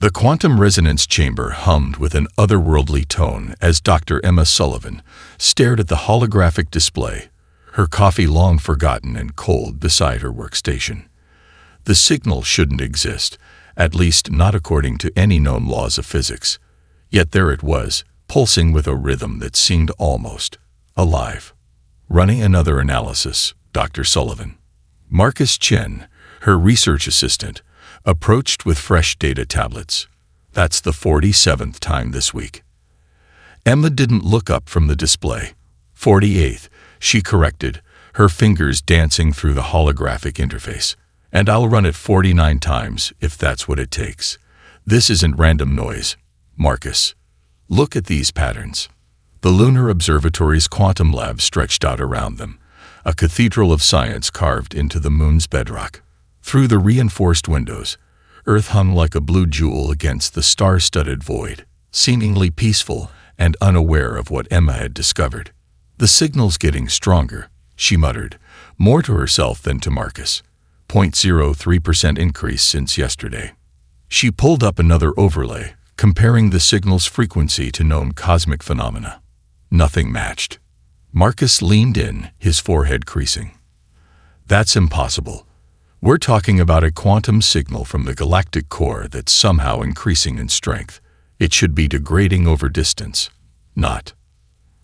The quantum resonance chamber hummed with an otherworldly tone as Dr. Emma Sullivan stared at the holographic display, her coffee long forgotten and cold beside her workstation. The signal shouldn't exist, at least not according to any known laws of physics. Yet there it was, pulsing with a rhythm that seemed almost alive. Running another analysis, Dr. Sullivan, Marcus Chen, her research assistant, approached with fresh data tablets. That's the 47th time this week. Emma didn't look up from the display. 48th, she corrected, her fingers dancing through the holographic interface. And I'll run it 49 times if that's what it takes. This isn't random noise, Marcus. Look at these patterns. The Lunar Observatory's quantum lab stretched out around them, a cathedral of science carved into the moon's bedrock. Through the reinforced windows, Earth hung like a blue jewel against the star-studded void, seemingly peaceful and unaware of what Emma had discovered. The signal's getting stronger, she muttered, more to herself than to Marcus. 0.03% increase since yesterday. She pulled up another overlay, comparing the signal's frequency to known cosmic phenomena. Nothing matched. Marcus leaned in, his forehead creasing. That's impossible. We're talking about a quantum signal from the galactic core that's somehow increasing in strength. It should be degrading over distance. Not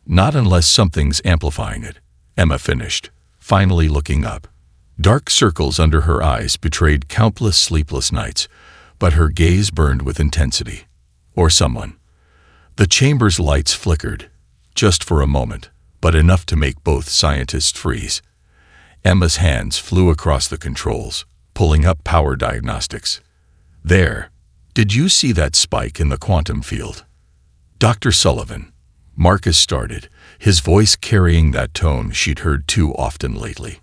unless something's amplifying it, Emma finished, finally looking up. Dark circles under her eyes betrayed countless sleepless nights, but her gaze burned with intensity. Or someone. The chamber's lights flickered, just for a moment, but enough to make both scientists freeze. Emma's hands flew across the controls, pulling up power diagnostics. There. Did you see that spike in the quantum field? Dr. Sullivan. Marcus started, his voice carrying that tone she'd heard too often lately.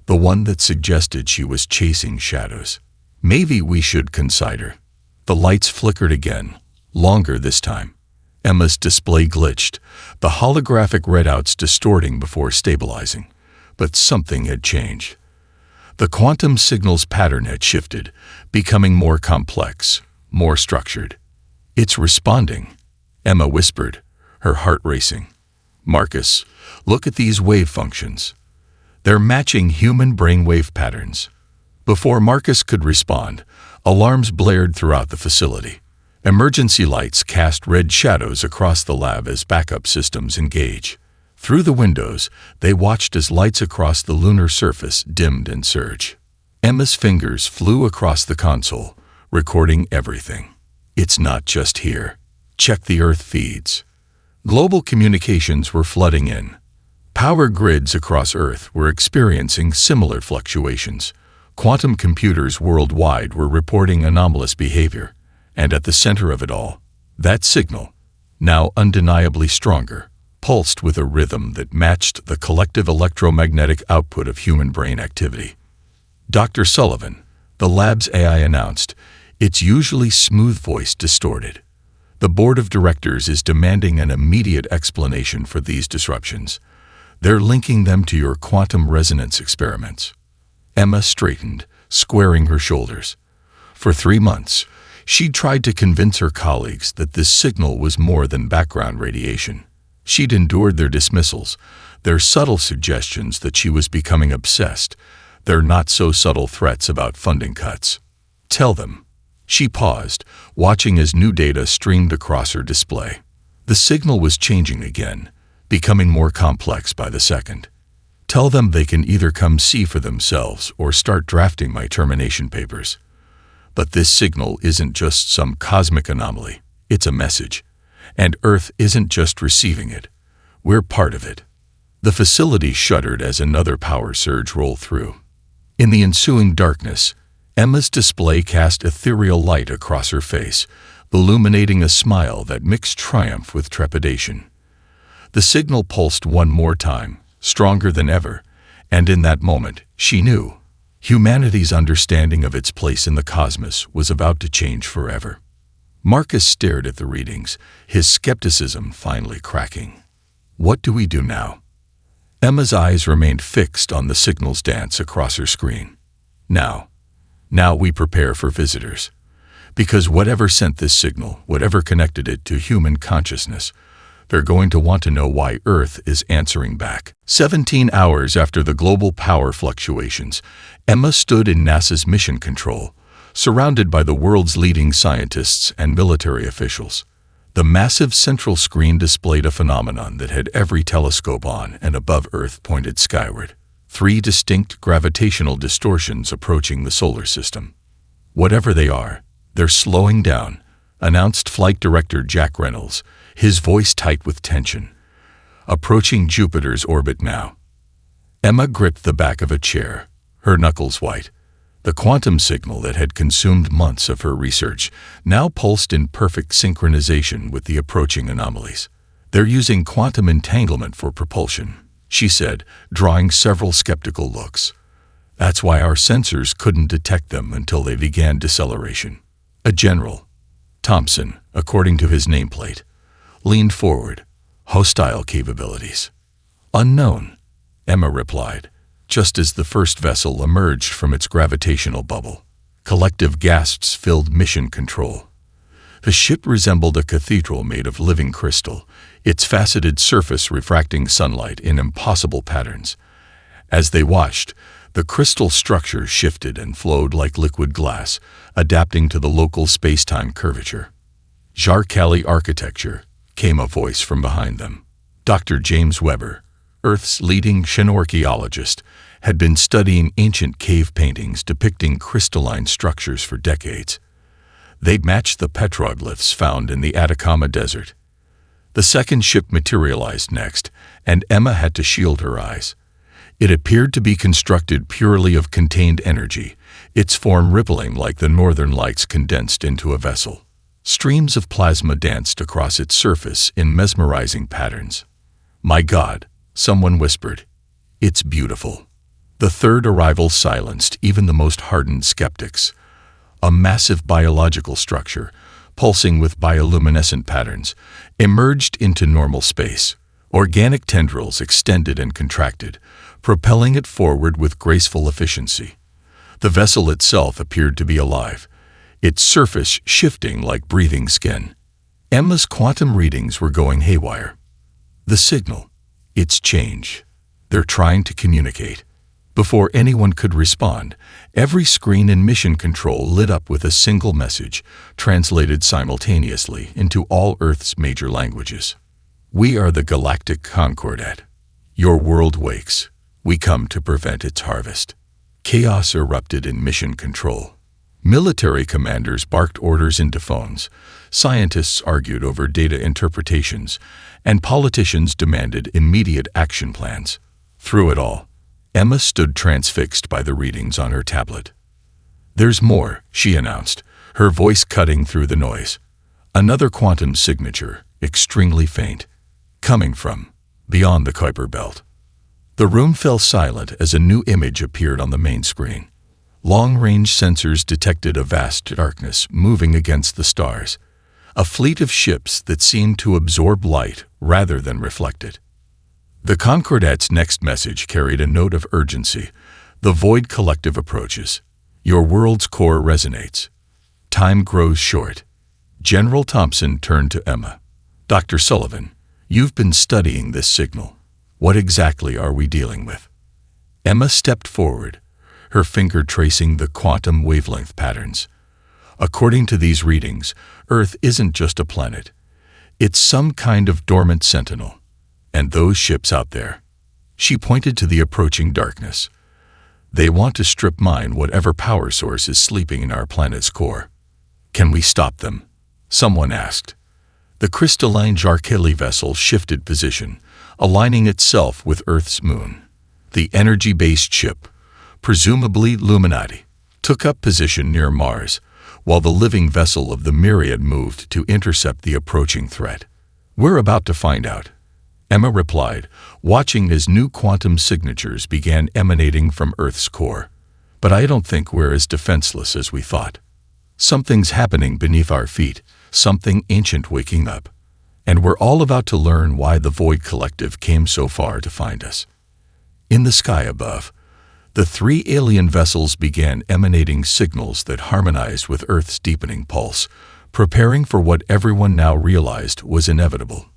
The one that suggested she was chasing shadows. Maybe we should consider. The lights flickered again, longer this time. Emma's display glitched, the holographic readouts distorting before stabilizing. But something had changed. The quantum signal's pattern had shifted, becoming more complex, more structured. It's responding, Emma whispered, her heart racing. Marcus, look at these wave functions. They're matching human brainwave patterns. Before Marcus could respond, alarms blared throughout the facility. Emergency lights cast red shadows across the lab as backup systems engage. Through the windows, they watched as lights across the lunar surface dimmed and surged. Emma's fingers flew across the console, recording everything. It's not just here. Check the Earth feeds. Global communications were flooding in. Power grids across Earth were experiencing similar fluctuations. Quantum computers worldwide were reporting anomalous behavior. And at the center of it all, that signal, now undeniably stronger, pulsed with a rhythm that matched the collective electromagnetic output of human brain activity. Dr. Sullivan, the lab's AI announced, its usually smooth voice distorted. The board of directors is demanding an immediate explanation for these disruptions. They're linking them to your quantum resonance experiments. Emma straightened, squaring her shoulders. For 3 months, she'd tried to convince her colleagues that this signal was more than background radiation. She'd endured their dismissals, their subtle suggestions that she was becoming obsessed, their not-so-subtle threats about funding cuts. Tell them. She paused, watching as new data streamed across her display. The signal was changing again, becoming more complex by the second. Tell them they can either come see for themselves or start drafting my termination papers. But this signal isn't just some cosmic anomaly. It's a message. And Earth isn't just receiving it. We're part of it. The facility shuddered as another power surge rolled through. In the ensuing darkness, Emma's display cast ethereal light across her face, illuminating a smile that mixed triumph with trepidation. The signal pulsed one more time, stronger than ever, and in that moment, she knew. Humanity's understanding of its place in the cosmos was about to change forever. Marcus stared at the readings, his skepticism finally cracking. What do we do now? Emma's eyes remained fixed on the signal's dance across her screen. Now we prepare for visitors. Because whatever sent this signal, whatever connected it to human consciousness, they're going to want to know why Earth is answering back. 17 hours after the global power fluctuations, Emma stood in NASA's mission control, surrounded by the world's leading scientists and military officials. The massive central screen displayed a phenomenon that had every telescope on and above Earth pointed skyward. 3 distinct gravitational distortions approaching the solar system. Whatever they are, they're slowing down, announced Flight Director Jack Reynolds, his voice tight with tension. Approaching Jupiter's orbit now. Emma gripped the back of a chair, her knuckles white. The quantum signal that had consumed months of her research now pulsed in perfect synchronization with the approaching anomalies. They're using quantum entanglement for propulsion, she said, drawing several skeptical looks. That's why our sensors couldn't detect them until they began deceleration. A general, Thompson, according to his nameplate, leaned forward. Hostile capabilities. Unknown, Emma replied, just as the first vessel emerged from its gravitational bubble. Collective gasps filled mission control. The ship resembled a cathedral made of living crystal, its faceted surface refracting sunlight in impossible patterns. As they watched, the crystal structure shifted and flowed like liquid glass, adapting to the local space-time curvature. Jarkali architecture, came a voice from behind them. Dr. James Webber, Earth's leading archaeologist, had been studying ancient cave paintings depicting crystalline structures for decades. They'd matched the petroglyphs found in the Atacama Desert. The second ship materialized next, and Emma had to shield her eyes. It appeared to be constructed purely of contained energy, its form rippling like the northern lights condensed into a vessel. Streams of plasma danced across its surface in mesmerizing patterns. "My God," someone whispered. "It's beautiful." The third arrival silenced even the most hardened skeptics. A massive biological structure, pulsing with bioluminescent patterns, emerged into normal space. Organic tendrils extended and contracted, propelling it forward with graceful efficiency. The vessel itself appeared to be alive, its surface shifting like breathing skin. Emma's quantum readings were going haywire. The signal, its change. They're trying to communicate. Before anyone could respond, every screen in mission control lit up with a single message, translated simultaneously into all Earth's major languages. "We are the Galactic Concordat. Your world wakes. We come to prevent its harvest." Chaos erupted in mission control. Military commanders barked orders into phones, scientists argued over data interpretations, and politicians demanded immediate action plans. Through it all, Emma stood transfixed by the readings on her tablet. "There's more," she announced, her voice cutting through the noise. "Another quantum signature, extremely faint, coming from beyond the Kuiper belt." The room fell silent as a new image appeared on the main screen. Long-range sensors detected a vast darkness moving against the stars, a fleet of ships that seemed to absorb light rather than reflect it. The Concordat's next message carried a note of urgency. "The Void Collective approaches. Your world's core resonates. Time grows short." General Thompson turned to Emma. "Dr. Sullivan, you've been studying this signal. What exactly are we dealing with?" Emma stepped forward, her finger tracing the quantum wavelength patterns. "According to these readings, Earth isn't just a planet. It's some kind of dormant sentinel. And those ships out there," she pointed to the approaching darkness, "they want to strip mine whatever power source is sleeping in our planet's core." "Can we stop them?" someone asked. The crystalline Jarkali vessel shifted position, aligning itself with Earth's moon. The energy-based ship, presumably Illuminati, took up position near Mars, while the living vessel of the Myriad moved to intercept the approaching threat. "We're about to find out," Emma replied, watching as new quantum signatures began emanating from Earth's core. "But I don't think we're as defenseless as we thought. Something's happening beneath our feet, something ancient waking up. And we're all about to learn why the Void Collective came so far to find us." In the sky above, The 3 alien vessels began emanating signals that harmonized with Earth's deepening pulse, preparing for what everyone now realized was inevitable: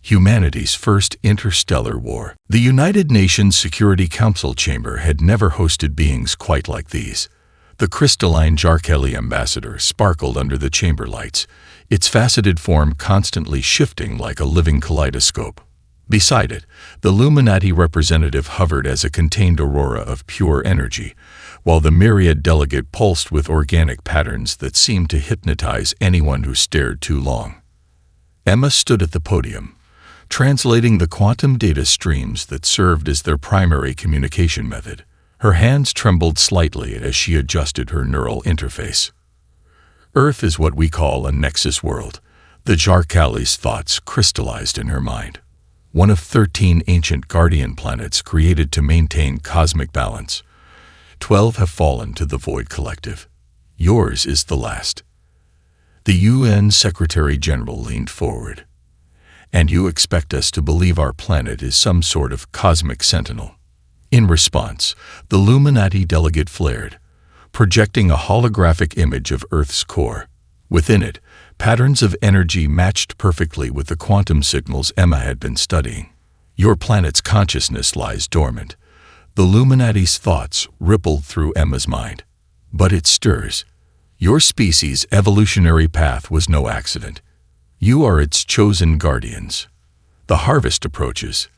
humanity's first interstellar war. The United Nations Security Council chamber had never hosted beings quite like these. The crystalline Jarkelli ambassador sparkled under the chamber lights, its faceted form constantly shifting like a living kaleidoscope. Beside it, the Illuminati representative hovered as a contained aurora of pure energy, while the myriad delegate pulsed with organic patterns that seemed to hypnotize anyone who stared too long. Emma stood at the podium, translating the quantum data streams that served as their primary communication method. Her hands trembled slightly as she adjusted her neural interface. Earth is what we call a nexus world. The Jarkelli's thoughts crystallized in her mind. One of 13 ancient guardian planets created to maintain cosmic balance. 12 have fallen to the Void Collective. Yours is the last. The UN Secretary General leaned forward. And you expect us to believe our planet is some sort of cosmic sentinel? In response, the Illuminati delegate flared, projecting a holographic image of Earth's core. Within it, patterns of energy matched perfectly with the quantum signals Emma had been studying. Your planet's consciousness lies dormant. The Illuminati's thoughts rippled through Emma's mind. But it stirs. Your species' evolutionary path was no accident. You are its chosen guardians. The harvest approaches.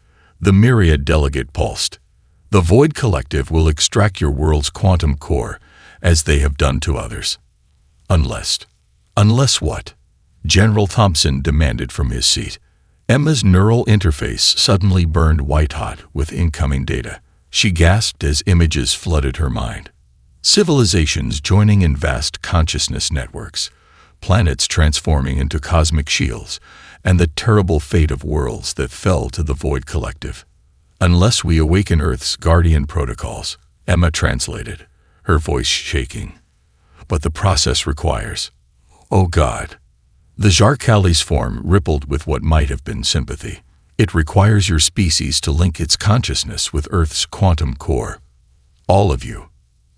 The myriad delegate pulsed. The Void Collective will extract your world's quantum core, as they have done to others. Unless what? General Thompson demanded from his seat. Emma's neural interface suddenly burned white-hot with incoming data. She gasped as images flooded her mind. Civilizations joining in vast consciousness networks, planets transforming into cosmic shields, and the terrible fate of worlds that fell to the Void Collective. Unless we awaken Earth's guardian protocols, Emma translated, her voice shaking. But the process requires... Oh God. The Jarkelli's form rippled with what might have been sympathy. It requires your species to link its consciousness with Earth's quantum core. All of you.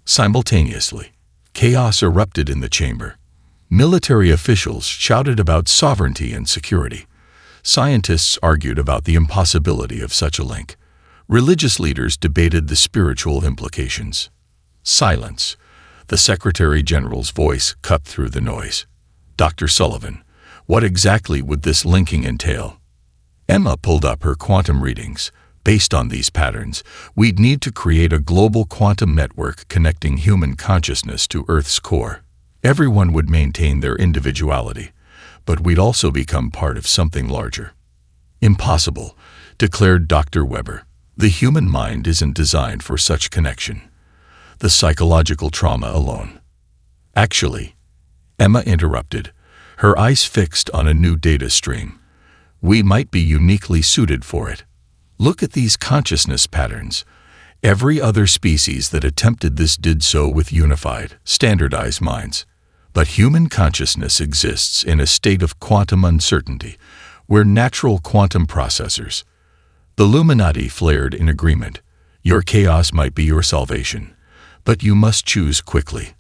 Simultaneously, chaos erupted in the chamber. Military officials shouted about sovereignty and security. Scientists argued about the impossibility of such a link. Religious leaders debated the spiritual implications. Silence. The Secretary General's voice cut through the noise. Dr. Sullivan, what exactly would this linking entail? Emma pulled up her quantum readings. Based on these patterns, we'd need to create a global quantum network connecting human consciousness to Earth's core. Everyone would maintain their individuality, but we'd also become part of something larger. Impossible, declared Dr. Weber. The human mind isn't designed for such connection. The psychological trauma alone. Actually, Emma interrupted, her eyes fixed on a new data stream. We might be uniquely suited for it. Look at these consciousness patterns. Every other species that attempted this did so with unified, standardized minds. But human consciousness exists in a state of quantum uncertainty. We're natural quantum processors. The Illuminati flared in agreement. Your chaos might be your salvation, but you must choose quickly.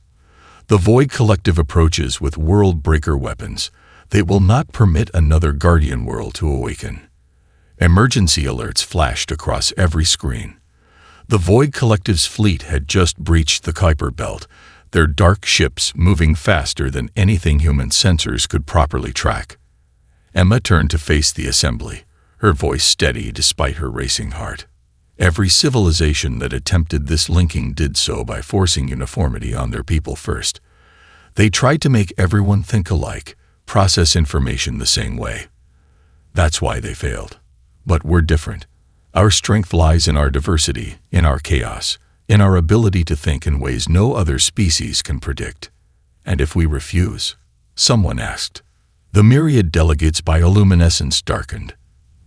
The Void Collective approaches with world-breaker weapons. They will not permit another guardian world to awaken. Emergency alerts flashed across every screen. The Void Collective's fleet had just breached the Kuiper Belt, their dark ships moving faster than anything human sensors could properly track. Emma turned to face the assembly, her voice steady despite her racing heart. Every civilization that attempted this linking did so by forcing uniformity on their people first. They tried to make everyone think alike, process information the same way. That's why they failed. But we're different. Our strength lies in our diversity, in our chaos, in our ability to think in ways no other species can predict. And if we refuse? Someone asked. The myriad delegates' bioluminescence darkened.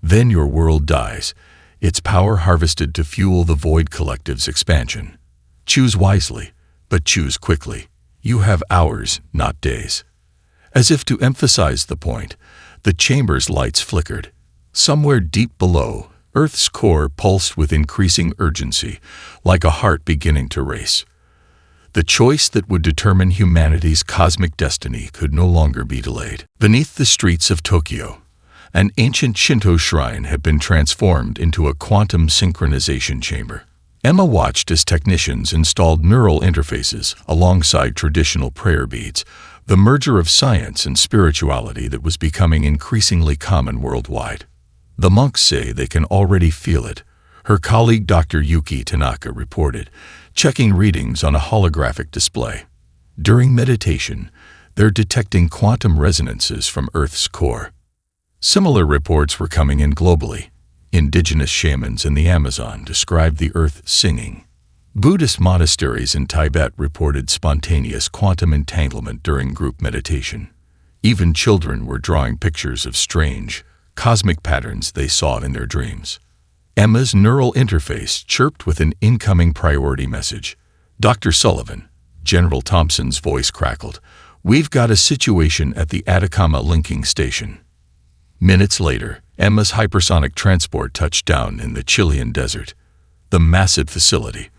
Then your world dies, its power harvested to fuel the Void Collective's expansion. Choose wisely, but choose quickly. You have hours, not days. As if to emphasize the point, the chamber's lights flickered. Somewhere deep below, Earth's core pulsed with increasing urgency, like a heart beginning to race. The choice that would determine humanity's cosmic destiny could no longer be delayed. Beneath the streets of Tokyo, an ancient Shinto shrine had been transformed into a quantum synchronization chamber. Emma watched as technicians installed neural interfaces alongside traditional prayer beads, the merger of science and spirituality that was becoming increasingly common worldwide. The monks say they can already feel it, her colleague Dr. Yuki Tanaka reported, checking readings on a holographic display. During meditation, they're detecting quantum resonances from Earth's core. Similar reports were coming in globally. Indigenous shamans in the Amazon described the earth singing. Buddhist monasteries in Tibet reported spontaneous quantum entanglement during group meditation. Even children were drawing pictures of strange, cosmic patterns they saw in their dreams. Emma's neural interface chirped with an incoming priority message. "Dr. Sullivan," General Thompson's voice crackled, "we've got a situation at the Atacama linking station." Minutes later, Emma's hypersonic transport touched down in the Chilean desert. The massive facility,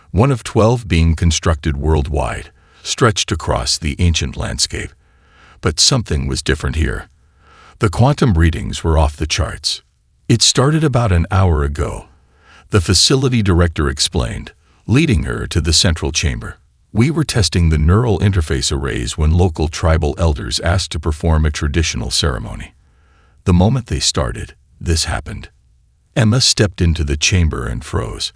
one of 12 being constructed worldwide, stretched across the ancient landscape. But something was different here. The quantum readings were off the charts. "It started about an hour ago," the facility director explained, leading her to the central chamber. "We were testing the neural interface arrays when local tribal elders asked to perform a traditional ceremony. The moment they started, this happened." Emma stepped into the chamber and froze.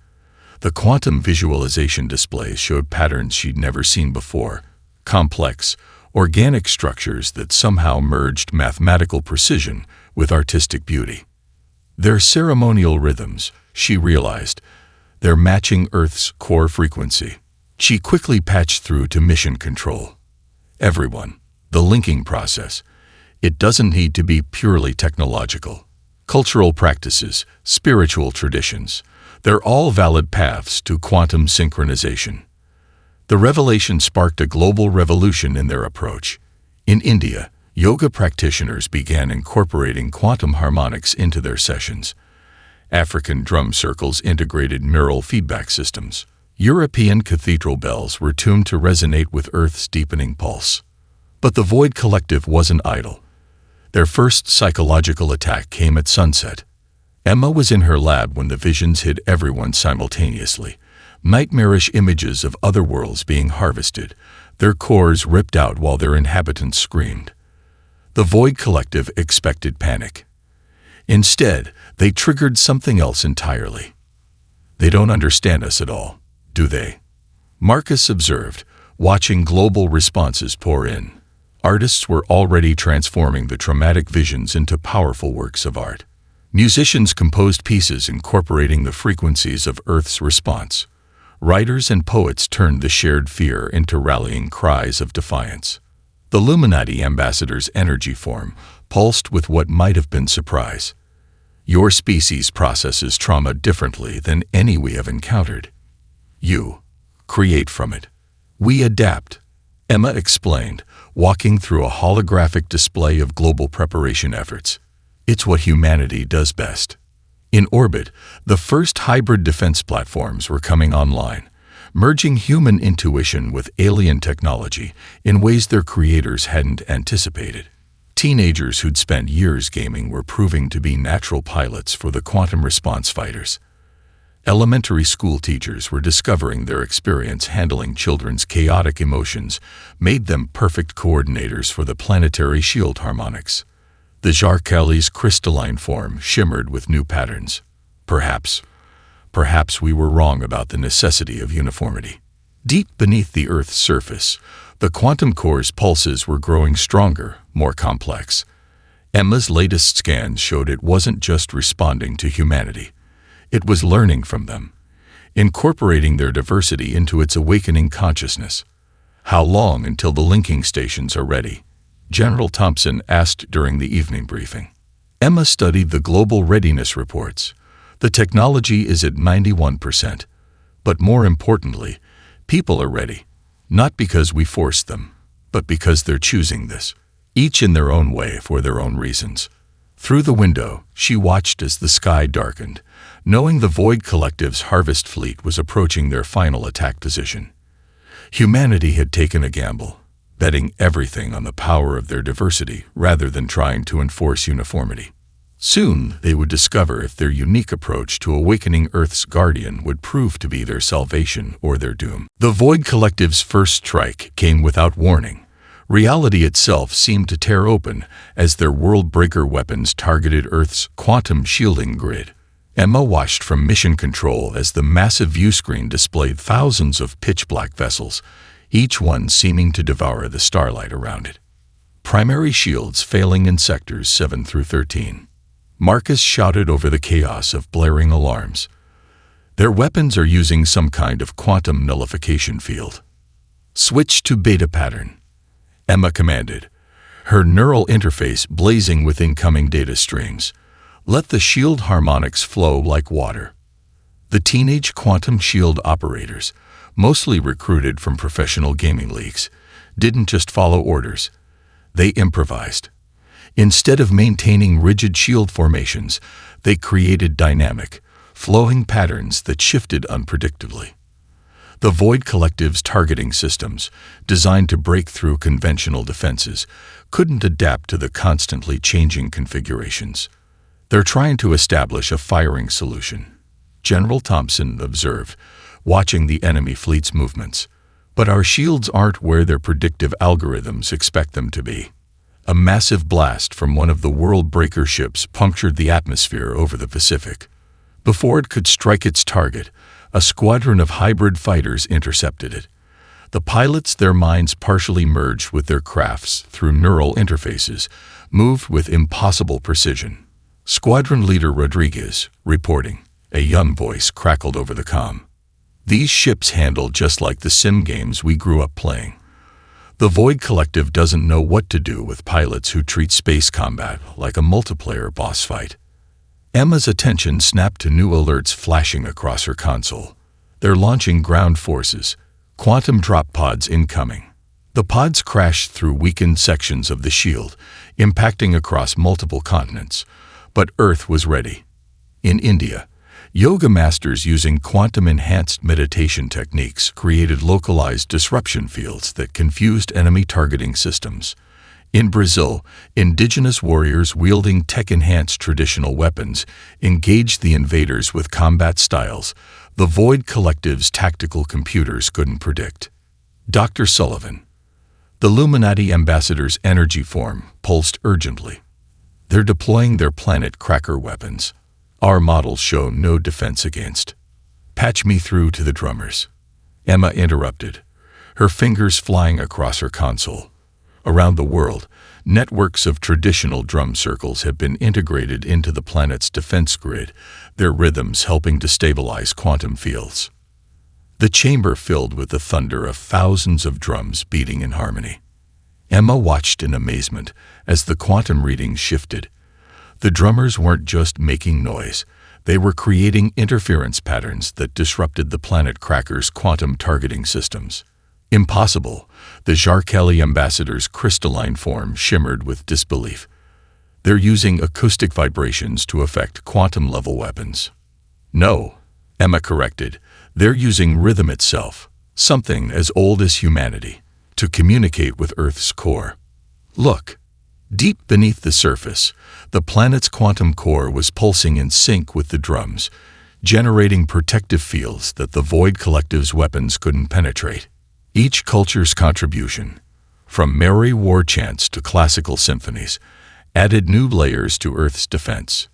The quantum visualization display showed patterns she'd never seen before, complex, organic structures that somehow merged mathematical precision with artistic beauty. Their ceremonial rhythms, she realized, they're matching Earth's core frequency. She quickly patched through to mission control. "Everyone, the linking process. It doesn't need to be purely technological. Cultural practices, spiritual traditions, they're all valid paths to quantum synchronization." The revelation sparked a global revolution in their approach. In India, yoga practitioners began incorporating quantum harmonics into their sessions. African drum circles integrated neural feedback systems. European cathedral bells were tuned to resonate with Earth's deepening pulse. But the Void Collective wasn't idle. Their first psychological attack came at sunset. Emma was in her lab when the visions hit everyone simultaneously. Nightmarish images of other worlds being harvested, their cores ripped out while their inhabitants screamed. The Void Collective expected panic. Instead, they triggered something else entirely. "They don't understand us at all, do they?" Marcus observed, watching global responses pour in. Artists were already transforming the traumatic visions into powerful works of art. Musicians composed pieces incorporating the frequencies of Earth's response. Writers and poets turned the shared fear into rallying cries of defiance. The Illuminati ambassador's energy form pulsed with what might have been surprise. "Your species processes trauma differently than any we have encountered. You create from it. We adapt," Emma explained, walking through a holographic display of global preparation efforts. "It's what humanity does best." In orbit, the first hybrid defense platforms were coming online, merging human intuition with alien technology in ways their creators hadn't anticipated. Teenagers who'd spent years gaming were proving to be natural pilots for the quantum response fighters. Elementary school teachers were discovering their experience handling children's chaotic emotions made them perfect coordinators for the planetary shield harmonics. The Jarkelli's crystalline form shimmered with new patterns. Perhaps we were wrong about the necessity of uniformity. Deep beneath the Earth's surface, the quantum core's pulses were growing stronger, more complex. Emma's latest scans showed it wasn't just responding to humanity. It was learning from them, incorporating their diversity into its awakening consciousness. "How long until the linking stations are ready?" General Thompson asked during the evening briefing. Emma studied the global readiness reports. The technology is at 91%. But more importantly, people are ready. Not because we forced them, but because they're choosing this, each in their own way for their own reasons. Through the window, she watched as the sky darkened, knowing the Void Collective's harvest fleet was approaching their final attack position. Humanity had taken a gamble, betting everything on the power of their diversity rather than trying to enforce uniformity. Soon, they would discover if their unique approach to awakening Earth's guardian would prove to be their salvation or their doom. The Void Collective's first strike came without warning. Reality itself seemed to tear open as their world-breaker weapons targeted Earth's quantum shielding grid. Emma watched from mission control as the massive viewscreen displayed thousands of pitch-black vessels, each one seeming to devour the starlight around it. Primary shields failing in sectors 7 through 13. Marcus shouted over the chaos of blaring alarms. Their weapons are using some kind of quantum nullification field. Switch to beta pattern, Emma commanded, her neural interface blazing with incoming data streams. Let the shield harmonics flow like water. The teenage quantum shield operators, mostly recruited from professional gaming leagues, didn't just follow orders. They improvised. Instead of maintaining rigid shield formations, they created dynamic, flowing patterns that shifted unpredictably. The Void Collective's targeting systems, designed to break through conventional defenses, couldn't adapt to the constantly changing configurations. They're trying to establish a firing solution, General Thompson observed, watching the enemy fleet's movements. But our shields aren't where their predictive algorithms expect them to be. A massive blast from one of the world-breaker ships punctured the atmosphere over the Pacific. Before it could strike its target, a squadron of hybrid fighters intercepted it. The pilots, their minds partially merged with their crafts through neural interfaces, moved with impossible precision. Squadron Leader Rodriguez, reporting. A young voice crackled over the comm. These ships handle just like the sim games we grew up playing. The Void Collective doesn't know what to do with pilots who treat space combat like a multiplayer boss fight. Emma's attention snapped to new alerts flashing across her console. They're launching ground forces. Quantum drop pods incoming. The pods crashed through weakened sections of the shield, impacting across multiple continents. But Earth was ready. In India, yoga masters using quantum-enhanced meditation techniques created localized disruption fields that confused enemy targeting systems. In Brazil, indigenous warriors wielding tech-enhanced traditional weapons engaged the invaders with combat styles the Void Collective's tactical computers couldn't predict. Dr. Sullivan. The Illuminati ambassador's energy form pulsed urgently. They're deploying their planet cracker weapons. Our models show no defense against. Patch me through to the drummers. Emma interrupted, her fingers flying across her console. Around the world, networks of traditional drum circles have been integrated into the planet's defense grid, their rhythms helping to stabilize quantum fields. The chamber filled with the thunder of thousands of drums beating in harmony. Emma watched in amazement as the quantum readings shifted. The drummers weren't just making noise, they were creating interference patterns that disrupted the planet cracker's quantum targeting systems. Impossible, the Jarkelli ambassador's crystalline form shimmered with disbelief. They're using acoustic vibrations to affect quantum-level weapons. No, Emma corrected, they're using rhythm itself, something as old as humanity, to communicate with Earth's core. Look. Deep beneath the surface, the planet's quantum core was pulsing in sync with the drums, generating protective fields that the Void Collective's weapons couldn't penetrate. Each culture's contribution, from merry war chants to classical symphonies, added new layers to Earth's defense.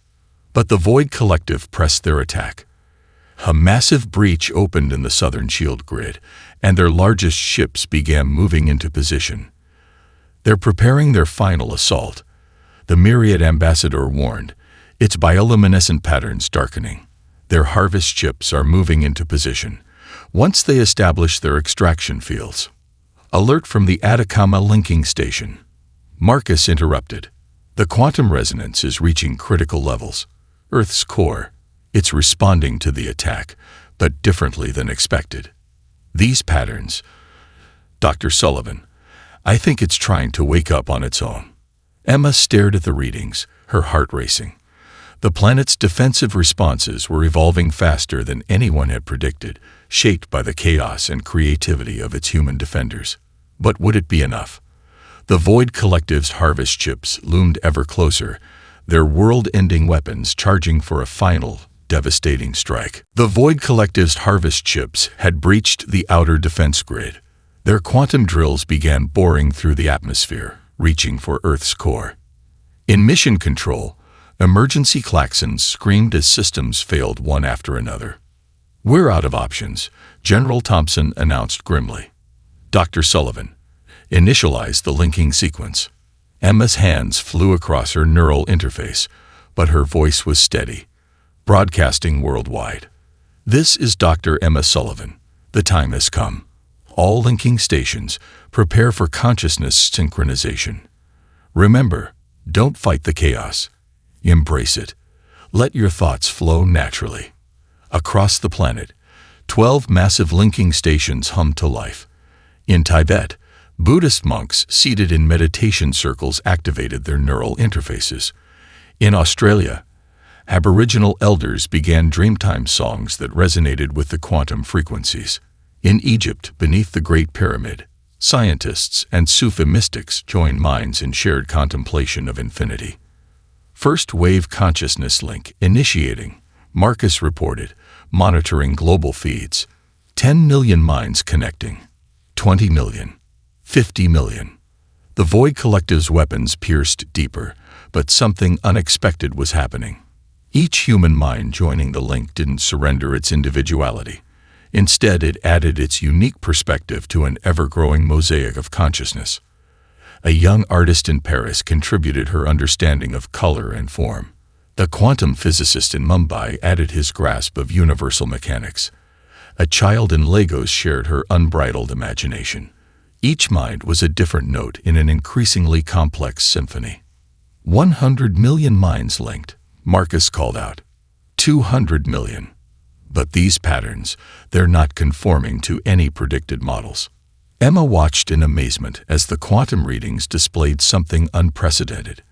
But the Void Collective pressed their attack. A massive breach opened in the southern shield grid, and their largest ships began moving into position. They're preparing their final assault, the Myriad ambassador warned, its bioluminescent patterns darkening. Their harvest ships are moving into position, once they establish their extraction fields. Alert from the Atacama linking station. Marcus interrupted. The quantum resonance is reaching critical levels. Earth's core. It's responding to the attack, but differently than expected. These patterns, Dr. Sullivan, I think it's trying to wake up on its own. Emma stared at the readings, her heart racing. The planet's defensive responses were evolving faster than anyone had predicted, shaped by the chaos and creativity of its human defenders. But would it be enough? The Void Collective's harvest chips loomed ever closer, their world-ending weapons charging for a final, devastating strike. The Void Collective's harvest chips had breached the outer defense grid. Their quantum drills began boring through the atmosphere, reaching for Earth's core. In mission control, emergency klaxons screamed as systems failed one after another. "We're out of options," General Thompson announced grimly. Dr. Sullivan, initialize the linking sequence. Emma's hands flew across her neural interface, but her voice was steady, broadcasting worldwide. "This is Dr. Emma Sullivan. The time has come. All linking stations, prepare for consciousness synchronization. Remember, don't fight the chaos. Embrace it. Let your thoughts flow naturally." Across the planet, 12 massive linking stations hummed to life. In Tibet, Buddhist monks seated in meditation circles activated their neural interfaces. In Australia, Aboriginal elders began Dreamtime songs that resonated with the quantum frequencies. In Egypt, beneath the Great Pyramid, scientists and Sufi mystics joined minds in shared contemplation of infinity. First wave consciousness link initiating, Marcus reported, monitoring global feeds. 10 million minds connecting. 20 million. 50 million. The Void Collective's weapons pierced deeper, but something unexpected was happening. Each human mind joining the link didn't surrender its individuality. Instead, it added its unique perspective to an ever-growing mosaic of consciousness. A young artist in Paris contributed her understanding of color and form. The quantum physicist in Mumbai added his grasp of universal mechanics. A child in Lagos shared her unbridled imagination. Each mind was a different note in an increasingly complex symphony. 100 million minds linked, Marcus called out. 200 million. But these patterns, they're not conforming to any predicted models. Emma watched in amazement as the quantum readings displayed something unprecedented.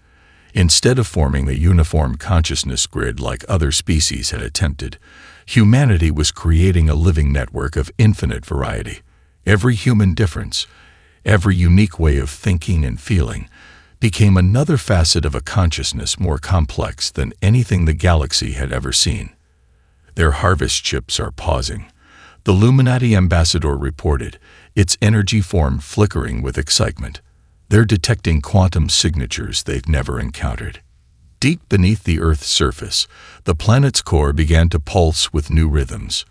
Instead of forming a uniform consciousness grid like other species had attempted, humanity was creating a living network of infinite variety. Every human difference, every unique way of thinking and feeling, became another facet of a consciousness more complex than anything the galaxy had ever seen. "Their harvest chips are pausing," the Illuminati ambassador reported, its energy form flickering with excitement. "They're detecting quantum signatures they've never encountered." Deep beneath the Earth's surface, the planet's core began to pulse with new rhythms.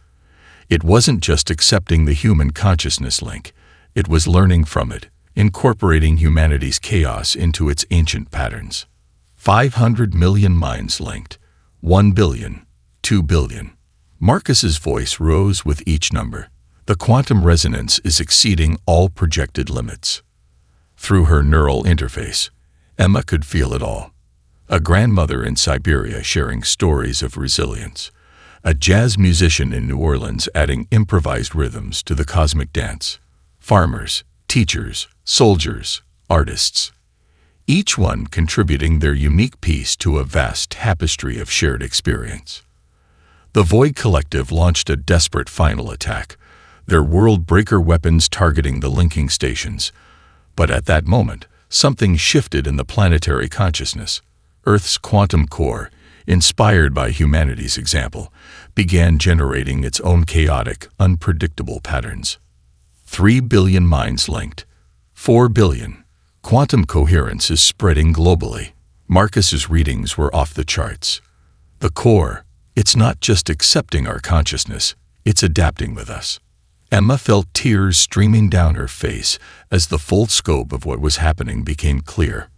It wasn't just accepting the human consciousness link, it was learning from it, incorporating humanity's chaos into its ancient patterns. 500 million minds linked, 1 billion, 2 billion. Marcus's voice rose with each number. The quantum resonance is exceeding all projected limits. Through her neural interface, Emma could feel it all. A grandmother in Siberia sharing stories of resilience. A jazz musician in New Orleans adding improvised rhythms to the cosmic dance. Farmers, teachers, soldiers, artists. Each one contributing their unique piece to a vast tapestry of shared experience. The Void Collective launched a desperate final attack, their world-breaker weapons targeting the linking stations. But at that moment, something shifted in the planetary consciousness. Earth's quantum core, inspired by humanity's example, began generating its own chaotic, unpredictable patterns. 3 billion minds linked. 4 billion. Quantum coherence is spreading globally. Marcus's readings were off the charts. The core, it's not just accepting our consciousness, it's adapting with us. Emma felt tears streaming down her face as the full scope of what was happening became clear.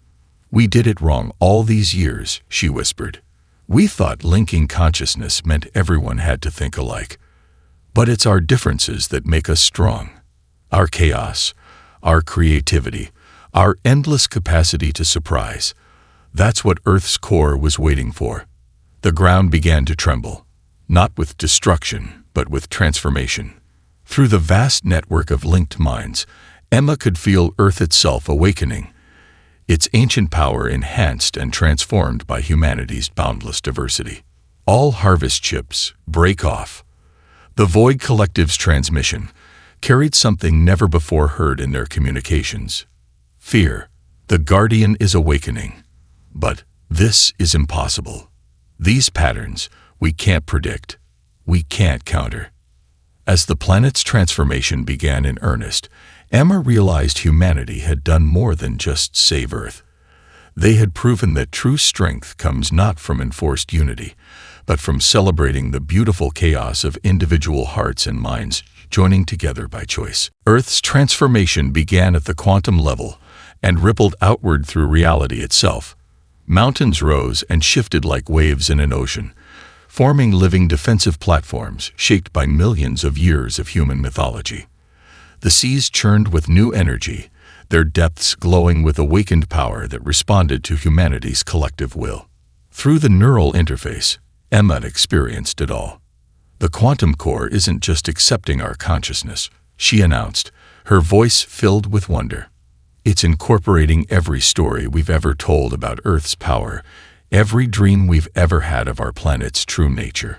"We did it wrong all these years," she whispered. "We thought linking consciousness meant everyone had to think alike. But it's our differences that make us strong. Our chaos, our creativity, our endless capacity to surprise. That's what Earth's core was waiting for." The ground began to tremble, not with destruction, but with transformation. Through the vast network of linked minds, Emma could feel Earth itself awakening. its ancient power enhanced and transformed by humanity's boundless diversity. All harvest chips break off. The Void Collective's transmission carried something never before heard in their communications. Fear. The Guardian is awakening. But this is impossible. These patterns we can't predict. We can't counter. As the planet's transformation began in earnest, Emma realized humanity had done more than just save Earth. They had proven that true strength comes not from enforced unity, but from celebrating the beautiful chaos of individual hearts and minds joining together by choice. Earth's transformation began at the quantum level and rippled outward through reality itself. Mountains rose and shifted like waves in an ocean, forming living defensive platforms shaped by millions of years of human mythology. The seas churned with new energy, their depths glowing with awakened power that responded to humanity's collective will. Through the neural interface, Emma experienced it all. The quantum core isn't just accepting our consciousness, she announced, her voice filled with wonder. It's incorporating every story we've ever told about Earth's power, every dream we've ever had of our planet's true nature.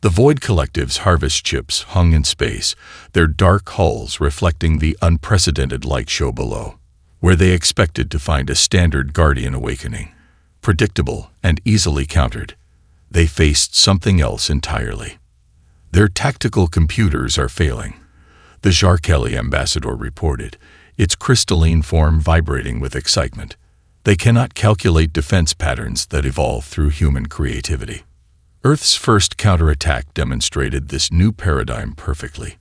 The Void Collective's harvest chips hung in space, their dark hulls reflecting the unprecedented light show below. Where they expected to find a standard Guardian awakening, predictable and easily countered, they faced something else entirely. Their tactical computers are failing, the Jarkelli ambassador reported, its crystalline form vibrating with excitement. They cannot calculate defense patterns that evolve through human creativity. Earth's first counterattack demonstrated this new paradigm perfectly.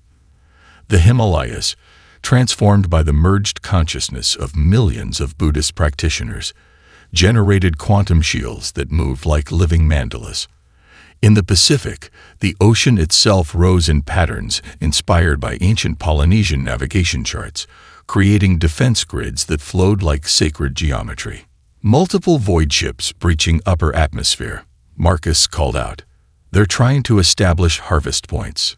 The Himalayas, transformed by the merged consciousness of millions of Buddhist practitioners, generated quantum shields that moved like living mandalas. In the Pacific, the ocean itself rose in patterns inspired by ancient Polynesian navigation charts, creating defense grids that flowed like sacred geometry. Multiple void ships breaching upper atmosphere, Marcus called out. They're trying to establish harvest points.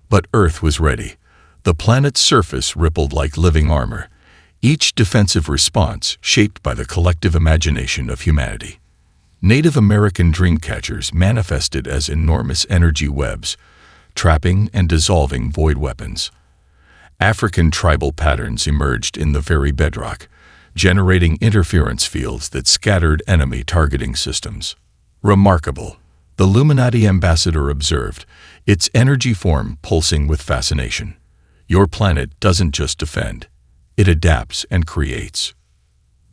But Earth was ready. The planet's surface rippled like living armor, each defensive response shaped by the collective imagination of humanity. Native American dreamcatchers manifested as enormous energy webs, trapping and dissolving void weapons. African tribal patterns emerged in the very bedrock, generating interference fields that scattered enemy targeting systems. Remarkable, the Illuminati ambassador observed, its energy form pulsing with fascination. Your planet doesn't just defend, it adapts and creates.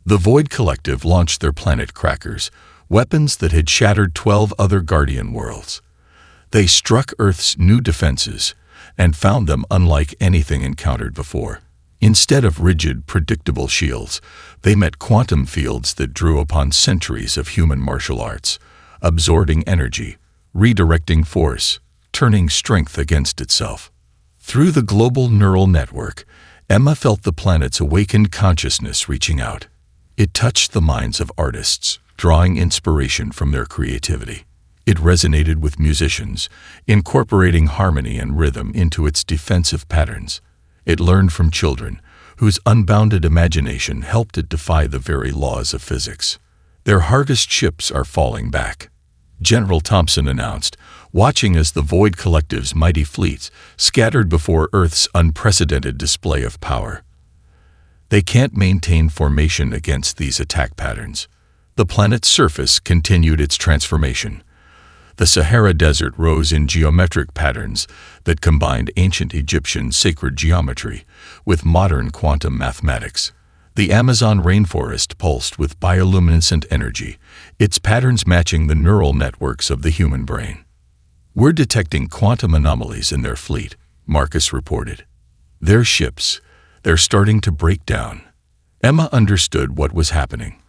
The Void Collective launched their planet crackers, weapons that had shattered 12 other Guardian worlds. They struck Earth's new defenses and found them unlike anything encountered before. Instead of rigid, predictable shields, they met quantum fields that drew upon centuries of human martial arts, absorbing energy, redirecting force, turning strength against itself. Through the global neural network, Emma felt the planet's awakened consciousness reaching out. It touched the minds of artists, drawing inspiration from their creativity. It resonated with musicians, incorporating harmony and rhythm into its defensive patterns. It learned from children, whose unbounded imagination helped it defy the very laws of physics. Their harvest ships are falling back, General Thompson announced, watching as the Void Collective's mighty fleets scattered before Earth's unprecedented display of power. They can't maintain formation against these attack patterns. The planet's surface continued its transformation. The Sahara Desert rose in geometric patterns that combined ancient Egyptian sacred geometry with modern quantum mathematics. The Amazon rainforest pulsed with bioluminescent energy, its patterns matching the neural networks of the human brain. We're detecting quantum anomalies in their fleet, Marcus reported. Their ships, they're starting to break down. Emma understood what was happening.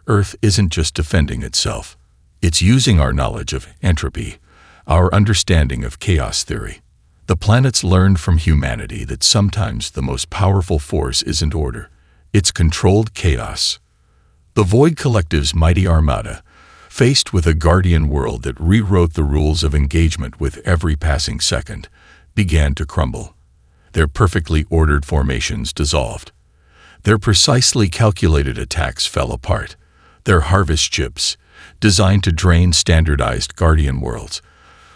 Earth isn't just defending itself. It's using our knowledge of entropy, our understanding of chaos theory. The planets learned from humanity that sometimes the most powerful force isn't order. It's controlled chaos. The Void Collective's mighty armada, faced with a guardian world that rewrote the rules of engagement with every passing second, began to crumble. Their perfectly ordered formations dissolved. Their precisely calculated attacks fell apart. Their harvest ships, designed to drain standardized Guardian worlds,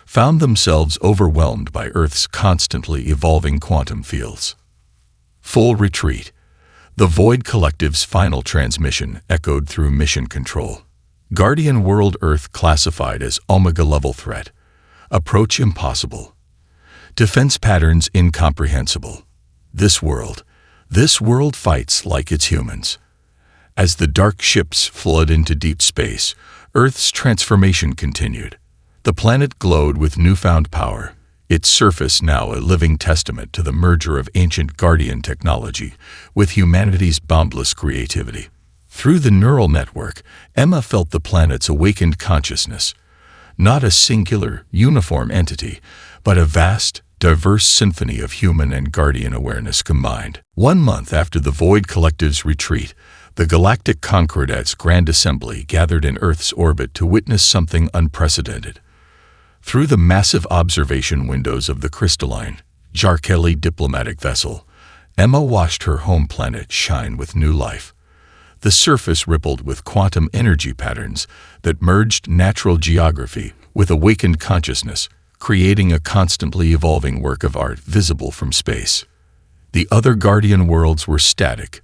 found themselves overwhelmed by Earth's constantly evolving quantum fields. Full retreat. The Void Collective's final transmission echoed through mission control. Guardian World Earth classified as Omega-level threat. Approach impossible. Defense patterns incomprehensible. This world fights like its humans. As the dark ships flood into deep space, Earth's transformation continued. The planet glowed with newfound power, its surface now a living testament to the merger of ancient Guardian technology with humanity's boundless creativity. Through the neural network, Emma felt the planet's awakened consciousness, not a singular, uniform entity, but a vast, diverse symphony of human and Guardian awareness combined. 1 month after the Void Collective's retreat, the Galactic Concordat's Grand Assembly gathered in Earth's orbit to witness something unprecedented. Through the massive observation windows of the crystalline, Jarkelli diplomatic vessel, Emma watched her home planet shine with new life. The surface rippled with quantum energy patterns that merged natural geography with awakened consciousness, creating a constantly evolving work of art visible from space. The other Guardian worlds were static.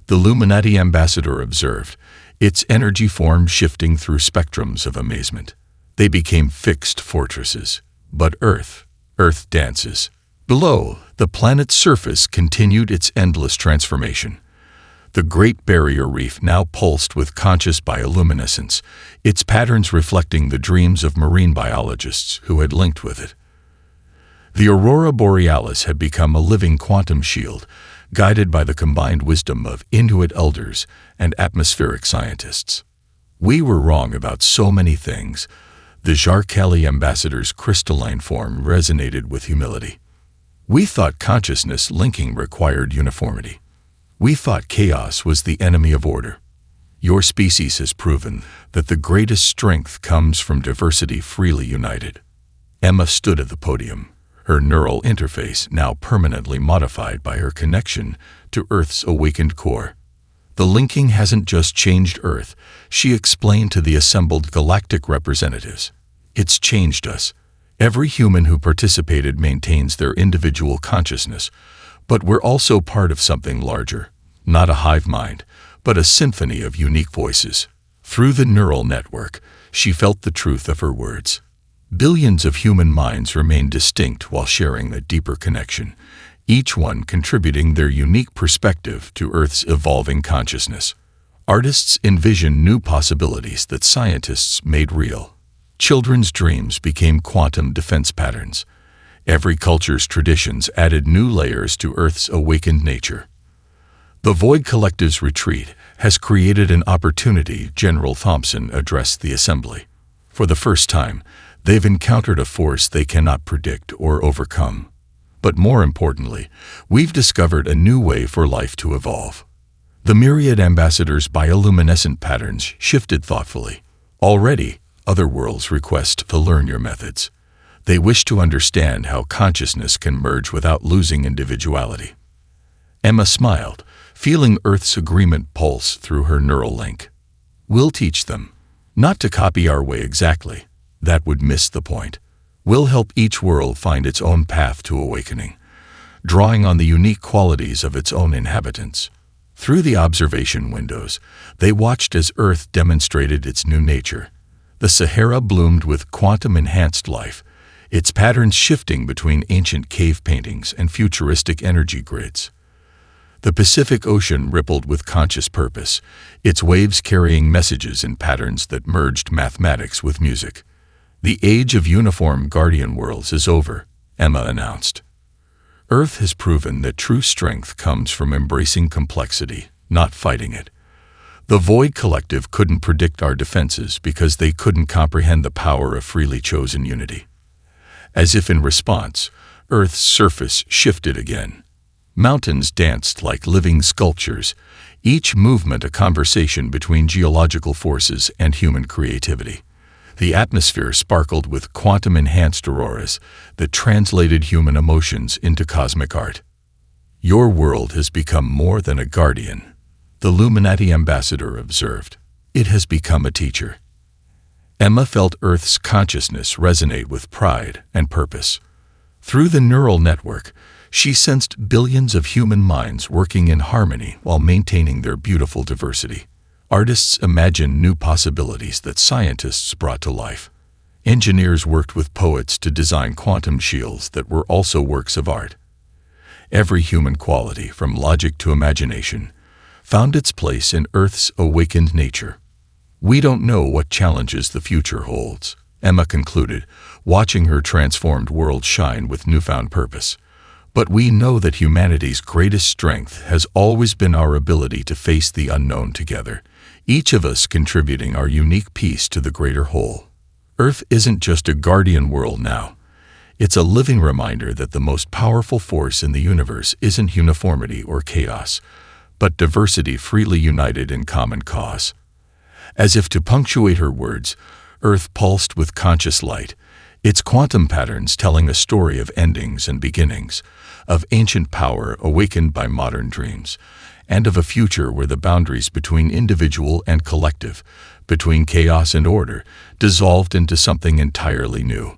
The Illuminati ambassador observed, its energy form shifting through spectrums of amazement. They became fixed fortresses. But Earth dances. Below, the planet's surface continued its endless transformation. The Great Barrier Reef now pulsed with conscious bioluminescence, its patterns reflecting the dreams of marine biologists who had linked with it. The Aurora Borealis had become a living quantum shield, guided by the combined wisdom of Inuit elders and atmospheric scientists. We were wrong about so many things. The Jarkelli ambassador's crystalline form resonated with humility. We thought consciousness linking required uniformity. We thought chaos was the enemy of order. Your species has proven that the greatest strength comes from diversity freely united. Emma stood at the podium, her neural interface now permanently modified by her connection to Earth's awakened core. The linking hasn't just changed Earth, she explained to the assembled galactic representatives. It's changed us. Every human who participated maintains their individual consciousness, but we're also part of something larger, not a hive mind, but a symphony of unique voices. Through the neural network, she felt the truth of her words. Billions of human minds remain distinct while sharing a deeper connection, each one contributing their unique perspective to Earth's evolving consciousness. Artists envisioned new possibilities that scientists made real. Children's dreams became quantum defense patterns. Every culture's traditions added new layers to Earth's awakened nature. The Void Collective's retreat has created an opportunity, General Thompson addressed the assembly. For the first time, they've encountered a force they cannot predict or overcome. But more importantly, we've discovered a new way for life to evolve. The myriad ambassadors' bioluminescent patterns shifted thoughtfully. Already, other worlds request to learn your methods. They wish to understand how consciousness can merge without losing individuality. Emma smiled, feeling Earth's agreement pulse through her neural link. We'll teach them. Not to copy our way exactly. That would miss the point. We'll help each world find its own path to awakening, drawing on the unique qualities of its own inhabitants. Through the observation windows, they watched as Earth demonstrated its new nature. The Sahara bloomed with quantum-enhanced life, its patterns shifting between ancient cave paintings and futuristic energy grids. The Pacific Ocean rippled with conscious purpose, its waves carrying messages and patterns that merged mathematics with music. The age of uniform Guardian worlds is over, Emma announced. Earth has proven that true strength comes from embracing complexity, not fighting it. The Void Collective couldn't predict our defenses because they couldn't comprehend the power of freely chosen unity. As if in response, Earth's surface shifted again. Mountains danced like living sculptures, each movement a conversation between geological forces and human creativity. The atmosphere sparkled with quantum-enhanced auroras that translated human emotions into cosmic art. Your world has become more than a guardian, the Illuminati ambassador observed. It has become a teacher. Emma felt Earth's consciousness resonate with pride and purpose. Through the neural network, she sensed billions of human minds working in harmony while maintaining their beautiful diversity. Artists imagined new possibilities that scientists brought to life. Engineers worked with poets to design quantum shields that were also works of art. Every human quality, from logic to imagination, found its place in Earth's awakened nature. We don't know what challenges the future holds, Emma concluded, watching her transformed world shine with newfound purpose. But we know that humanity's greatest strength has always been our ability to face the unknown together, each of us contributing our unique piece to the greater whole. Earth isn't just a guardian world now. It's a living reminder that the most powerful force in the universe isn't uniformity or chaos, but diversity freely united in common cause. As if to punctuate her words, Earth pulsed with conscious light, its quantum patterns telling a story of endings and beginnings, of ancient power awakened by modern dreams, and of a future where the boundaries between individual and collective, between chaos and order, dissolved into something entirely new.